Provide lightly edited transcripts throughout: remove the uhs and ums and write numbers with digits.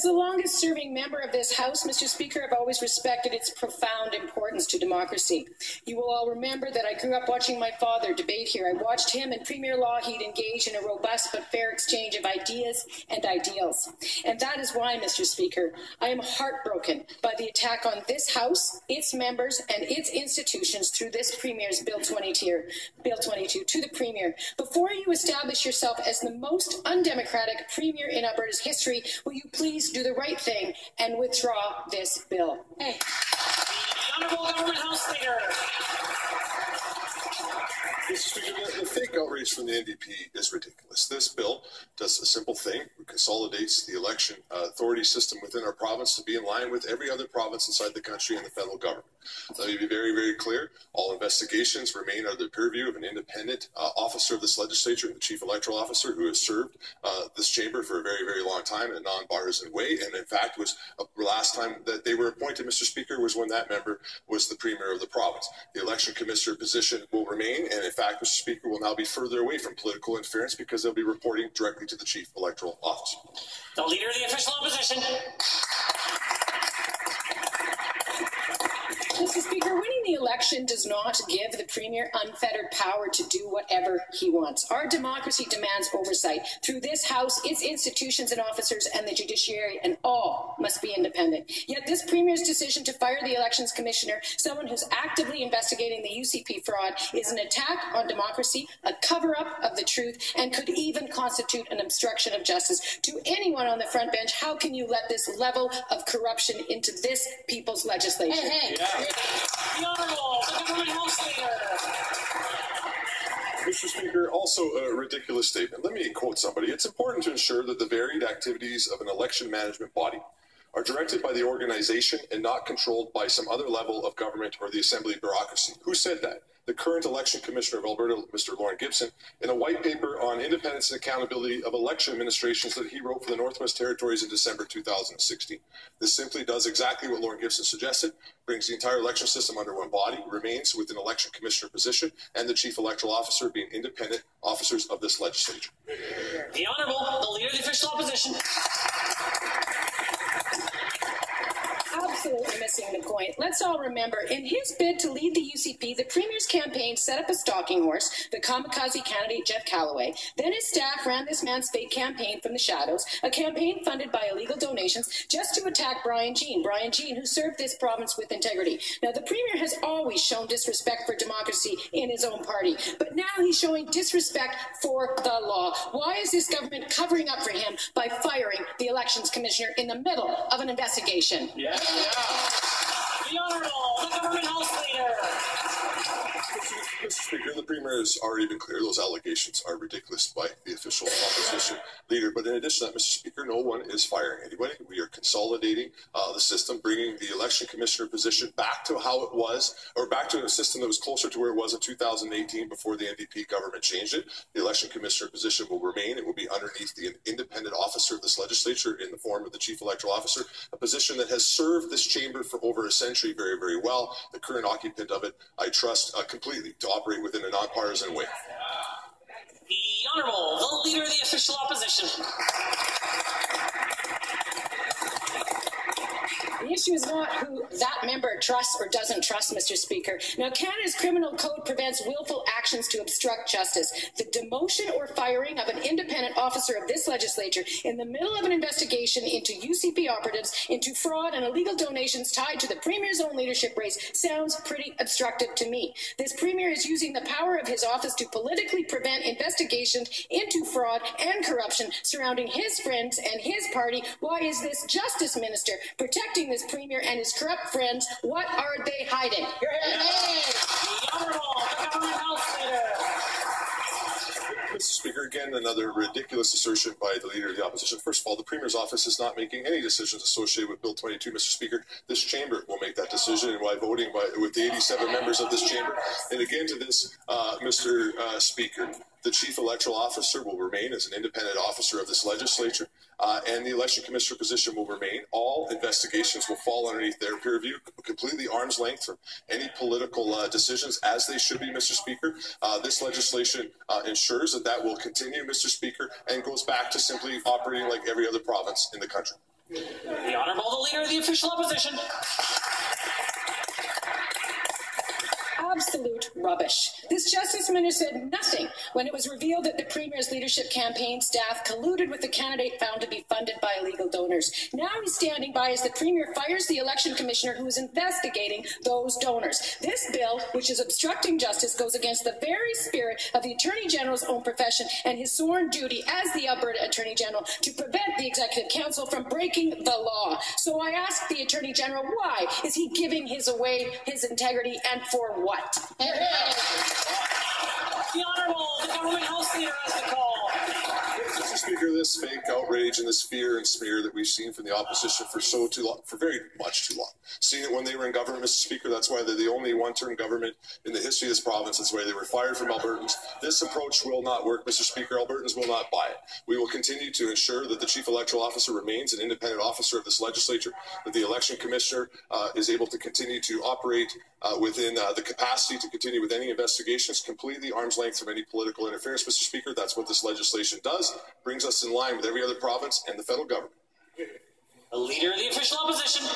As the longest-serving member of this House, Mr. Speaker, I've always respected its profound importance to democracy. You will all remember that I grew up watching my father debate here. I watched him and Premier Lougheed engage in a robust but fair exchange of ideas and ideals. And that is why, Mr. Speaker, I am heartbroken by the attack on this House, its members, and its institutions through this Premier's Bill 22 to the Premier. Before you establish yourself as the most undemocratic Premier in Alberta's history, will you please do the right thing and withdraw this bill? Hey. The Honourable Government House Leader. Mr. Speaker, the fake outrage from the NDP is ridiculous. This bill does a simple thing. It consolidates the election authority system within our province to be in line with every other province inside the country and the federal government. Let me be very, very clear. All investigations remain under the purview of an independent officer of this legislature, the chief electoral officer, who has served this chamber for a very, very long time in a non-partisan way. And in fact, was the last time that they were appointed, Mr. Speaker, was when that member was the premier of the province. The election commissioner position will remain, and in fact, Mr. Speaker, will now be further away from political interference because they'll be reporting directly to the chief electoral officer. The leader of the official opposition. Mr. Speaker, winning the election does not give the Premier unfettered power to do whatever he wants. Our democracy demands oversight through this House, its institutions and officers, and the judiciary, and all must be independent. Yet this Premier's decision to fire the Elections Commissioner, someone who's actively investigating the UCP fraud, is an attack on democracy, a cover-up of the truth, and could even constitute an obstruction of justice. To anyone on the front bench, how can you let this level of corruption into this people's legislature? Hey. Yeah. The Honourable Government House Leader. Mr. Speaker, also a ridiculous statement. Let me quote somebody. It's important to ensure that the varied activities of an election management body are directed by the organization and not controlled by some other level of government or the assembly bureaucracy. Who said that? The current election commissioner of Alberta, Mr. Lorne Gibson, in a white paper on independence and accountability of election administrations that he wrote for the Northwest Territories in December 2016. This simply does exactly what Lorne Gibson suggested, brings the entire election system under one body, remains with an election commissioner position, and the chief electoral officer being independent officers of this legislature. The Honourable, the leader of the official opposition. Absolutely missing the point. Let's all remember, in his bid to lead the UCP, the Premier's campaign set up a stalking horse, the kamikaze candidate Jeff Callaway. Then his staff ran this man's fake campaign from the shadows, a campaign funded by illegal donations, just to attack Brian Jean, who served this province with integrity. Now, the Premier has always shown disrespect for democracy in his own party, but now he's showing disrespect for the law. Why is this government covering up for him by firing the Elections Commissioner in the middle of an investigation? Yeah. The Honourable, the Government House Leader. Mr. Speaker, the Premier has already been clear. Those allegations are ridiculous by the official opposition leader. But in addition to that, Mr. Speaker, no one is firing anybody. We are consolidating the system, bringing the election commissioner position back to how it was, or back to a system that was closer to where it was in 2018 before the NDP government changed it. The election commissioner position will remain. It will be underneath the independent officer of this legislature in the form of the chief electoral officer, a position that has served this chamber for over a century very, very well. The current occupant of it, I trust completely to operate within a nonpartisan way. The Honourable, the leader of the official opposition. The issue is not who that member trusts or doesn't trust, Mr. Speaker. Now, Canada's criminal code prevents willful actions to obstruct justice. The demotion or firing of an independent officer of this legislature in the middle of an investigation into UCP operatives, into fraud and illegal donations tied to the Premier's own leadership race sounds pretty obstructive to me. This Premier is using the power of his office to politically prevent investigations into fraud and corruption surrounding his friends and his party. Why is this Justice Minister protecting this Premier and his corrupt friends? What are they hiding? The Honourable, the Government House Leader. Mr. Speaker, again, another ridiculous assertion by the Leader of the Opposition. First of all, the Premier's office is not making any decisions associated with Bill 22, Mr. Speaker. This chamber will make that decision, and by voting with the 87 members of this chamber. And again to this, Mr. Speaker, the Chief Electoral Officer will remain as an independent officer of this legislature, and the Election Commissioner position will remain. All investigations will fall underneath their peer review, completely arm's length from any political decisions, as they should be, Mr. Speaker. This legislation ensures that will continue, Mr. Speaker, and goes back to simply operating like every other province in the country. The Honourable, the Leader of the Official Opposition. Absolute rubbish. This Justice Minister said nothing when it was revealed that the Premier's leadership campaign staff colluded with the candidate found to be funded by illegal donors. Now he's standing by as the Premier fires the election commissioner who is investigating those donors. This bill, which is obstructing justice, goes against the very spirit of the Attorney General's own profession and his sworn duty as the Alberta Attorney General to prevent the Executive Council from breaking the law. So I ask the Attorney General, why is he giving his integrity, and for what? The Honourable, the Government House Leader has the call. Mr. Speaker, this fake outrage and this fear and smear that we've seen from the opposition for very much too long. Seeing it when they were in government, Mr. Speaker, that's why they're the only one-term government in the history of this province. That's why they were fired from Albertans. This approach will not work, Mr. Speaker. Albertans will not buy it. We will continue to ensure that the Chief Electoral Officer remains an independent officer of this legislature, that the Election Commissioner is able to continue to operate within the capacity to continue with any investigations, completely arm's length from any political interference, Mr. Speaker. That's what this legislation does. Brings us in line with every other province and the federal government. The Leader of the Official Opposition.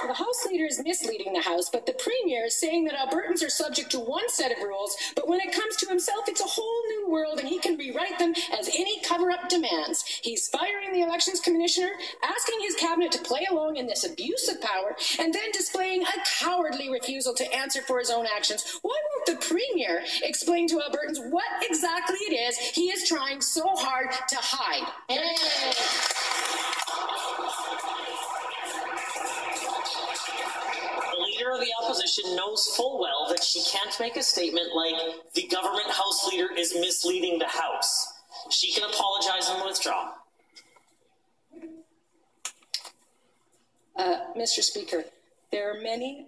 The House Leader is misleading the House, but the Premier is saying that Albertans are subject to one set of rules, but when it comes to himself, it's a whole new world, and he can rewrite them as any cover-up demands. He's firing the Elections Commissioner, asking his cabinet to play along in this abuse of power, and then displaying a cowardly refusal to answer for his own actions. Why won't the Premier explain to Albertans what exactly it is he is trying so hard to hide? The Leader of the Opposition knows full well that she can't make a statement like the Government House Leader is misleading the House. She can apologize and withdraw. Mr. Speaker, there are many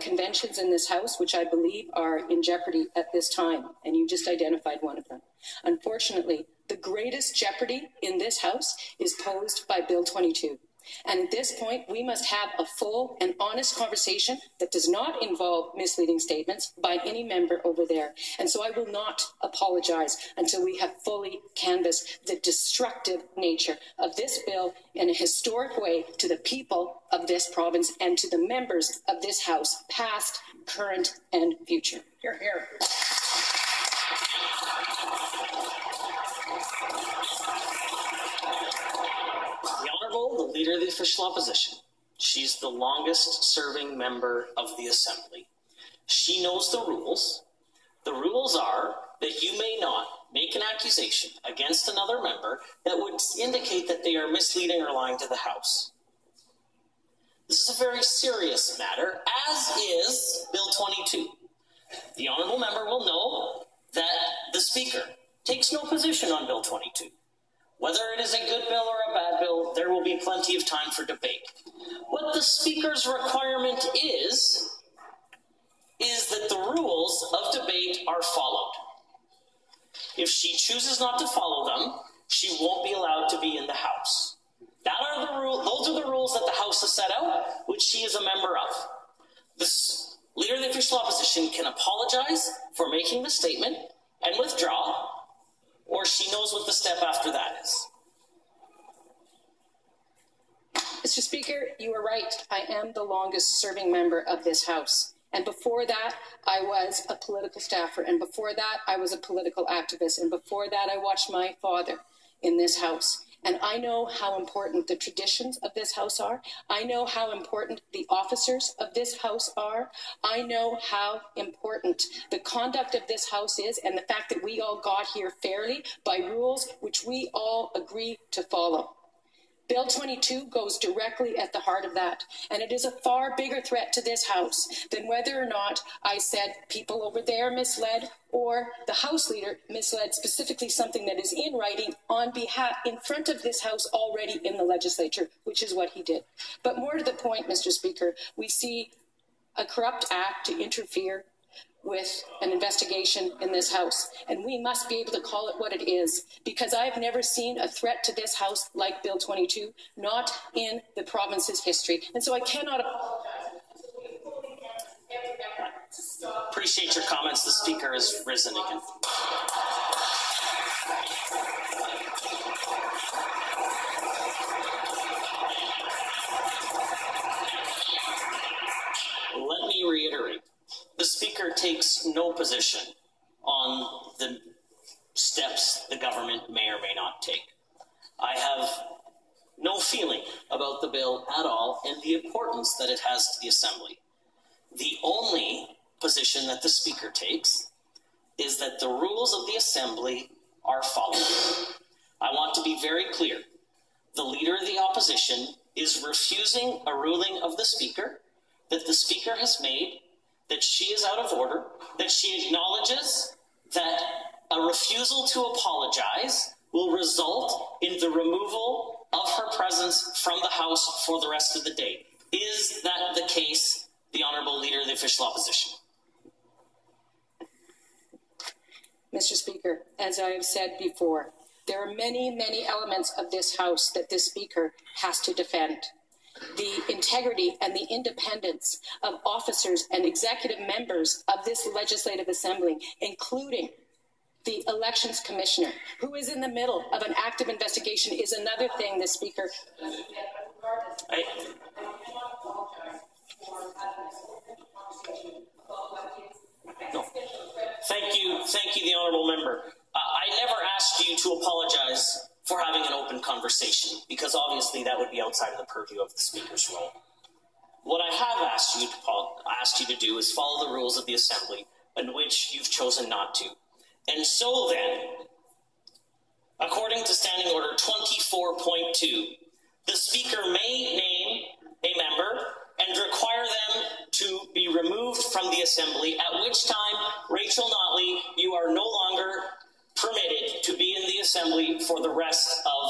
conventions in this House which I believe are in jeopardy at this time, and you just identified one of them. Unfortunately, the greatest jeopardy in this House is posed by Bill 22. And at this point, we must have a full and honest conversation that does not involve misleading statements by any member over there. And so I will not apologize until we have fully canvassed the destructive nature of this bill in a historic way to the people of this province and to the members of this House, past, current, and future. Hear, hear. The Leader of the Official Opposition. She's the longest serving member of the Assembly. She knows the rules. The rules are that you may not make an accusation against another member that would indicate that they are misleading or lying to the House. This is a very serious matter, as is Bill 22. The Honourable Member will know that the Speaker takes no position on Bill 22. Whether it is a good bill or a bad bill, there will be plenty of time for debate. What the Speaker's requirement is that the rules of debate are followed. If she chooses not to follow them, she won't be allowed to be in the House. Those are the rules that the House has set out, which she is a member of. The Leader of the Official Opposition can apologize for making the statement and withdraw, or she knows what the step after that is. Mr. Speaker, you are right. I am the longest serving member of this House. And before that, I was a political staffer. And before that, I was a political activist. And before that, I watched my father in this House. And I know how important the traditions of this House are. I know how important the officers of this House are. I know how important the conduct of this House is, and the fact that we all got here fairly by rules which we all agree to follow. Bill 22 goes directly at the heart of that, and it is a far bigger threat to this House than whether or not I said people over there misled or the House Leader misled specifically something that is in writing in front of this House already in the legislature, which is what he did. But more to the point, Mr. Speaker, we see a corrupt act to interfere with an investigation in this House. And we must be able to call it what it is, because I've never seen a threat to this House like Bill 22, not in the province's history. And so I cannot apologize. Appreciate your comments. The Speaker has risen again. let me reiterate. The Speaker takes no position on the steps the government may or may not take. I have no feeling about the bill at all and the importance that it has to the Assembly. The only position that the Speaker takes is that the rules of the Assembly are followed. I want to be very clear. The Leader of the Opposition is refusing a ruling of the Speaker that the Speaker has made, that she is out of order, that she acknowledges that a refusal to apologize will result in the removal of her presence from the House for the rest of the day. Is that the case, the Honourable Leader of the Official Opposition? Mr. Speaker, as I have said before, there are many, many elements of this House that this Speaker has to defend. The integrity and the independence of officers and executive members of this Legislative Assembly, including the Elections Commissioner, who is in the middle of an active investigation, is another thing the Speaker. No. Thank you, the Honourable Member. I never asked you to apologize for having an open conversation, because obviously that would be outside of the purview of the Speaker's role. What I have asked you to do is follow the rules of the Assembly, in which you've chosen not to. And so then, according to Standing Order 24.2, the Speaker may name a member and require them to be removed from the Assembly, at which time, Rachel Notley, you are no longer permitted to be in the Assembly for the rest of